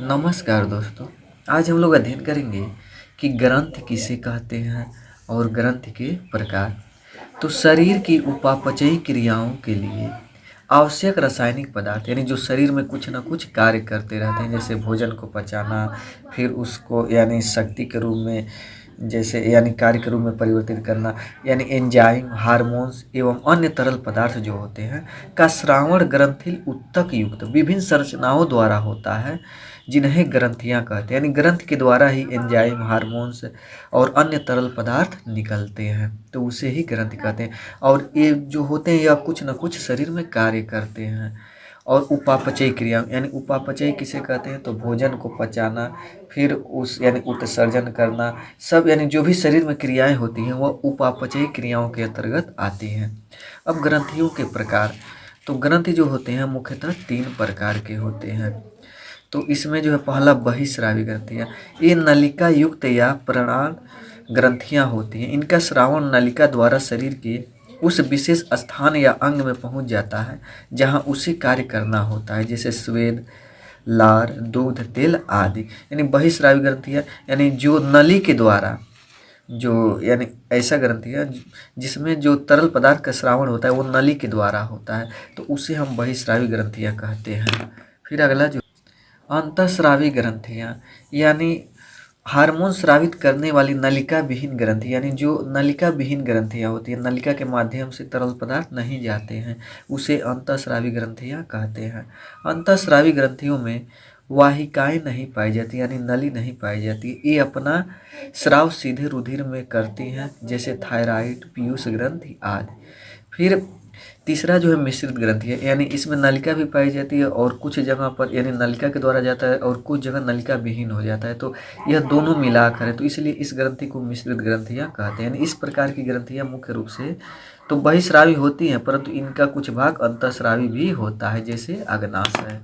नमस्कार दोस्तों। आज हम लोग अध्ययन करेंगे कि ग्रंथ किसे कहते हैं और ग्रंथ के प्रकार। तो शरीर की उपापचयी क्रियाओं के लिए आवश्यक रासायनिक पदार्थ यानी जो शरीर में कुछ ना कुछ कार्य करते रहते हैं, जैसे भोजन को पचाना, फिर उसको यानी शक्ति के रूप में जैसे यानी कार्य के रूप में परिवर्तित करना, यानी एंजाइम, हार्मोन्स एवं अन्य तरल पदार्थ जो होते हैं का श्रावण ग्रंथिल उत्तक युक्त विभिन्न संरचनाओं द्वारा होता है, जिन्हें ग्रंथियां कहते हैं। यानी ग्रंथ के द्वारा ही एंजाइम, हार्मोन्स और अन्य तरल पदार्थ निकलते हैं, तो उसे ही ग्रंथ कहते हैं। और ये जो होते हैं यह कुछ न कुछ शरीर में कार्य करते हैं। और उपापचयी क्रिया यानी उपापचयी किसे कहते हैं, तो भोजन को पचाना, फिर उस यानी उत्सर्जन करना, सब यानी जो भी शरीर में क्रियाएं होती हैं वह उपापचयी क्रियाओं के अंतर्गत आती हैं। अब ग्रंथियों के प्रकार, तो ग्रंथि जो होते हैं मुख्यतः 3 प्रकार के होते हैं। तो इसमें जो है पहला बहिस्रावी ग्रंथियाँ, ये नलिका युक्त या प्राण ग्रंथियाँ होती हैं। इनका स्रावन नलिका द्वारा शरीर के उस विशेष स्थान या अंग में पहुंच जाता है जहां उसे कार्य करना होता है, जैसे स्वेद, लार, दूध, तेल आदि। यानी बहिस्रावी ग्रंथियाँ यानी जो नली के द्वारा जो यानी ऐसा ग्रंथियाँ जिसमें जो तरल पदार्थ का स्रावन होता है वो नली के द्वारा होता है, तो उसे हम बहिस्रावी ग्रंथियाँ कहते हैं। फिर अगला जो अंतःस्रावी ग्रंथियाँ यानी हार्मोन स्रावित करने वाली नलिका विहीन ग्रंथि, यानी जो नलिका विहीन ग्रंथियाँ होती हैं, नलिका के माध्यम से तरल पदार्थ नहीं जाते हैं, उसे अंतःस्रावी ग्रंथियाँ कहते हैं। अंतःस्रावी ग्रंथियों में वाहिकाएं नहीं पाई जाती, यानी नली नहीं पाई जाती। ये अपना स्राव सीधे रुधिर में करती हैं, जैसे थायराइड, पीयूष ग्रंथि आदि। फिर तीसरा जो है मिश्रित ग्रंथि है, यानी इसमें नलिका भी पाई जाती है और कुछ जगह पर यानी नलिका के द्वारा जाता है और कुछ जगह नलिका विहीन हो जाता है, तो यह दोनों मिलाकर है, तो इसलिए इस ग्रंथि को मिश्रित ग्रंथियाँ कहते हैं। यानी इस प्रकार की ग्रंथियाँ मुख्य रूप से तो बहिस्रावी होती हैं, परंतु इनका कुछ भाग अंतःस्रावी भी होता है, जैसे अग्नाशय।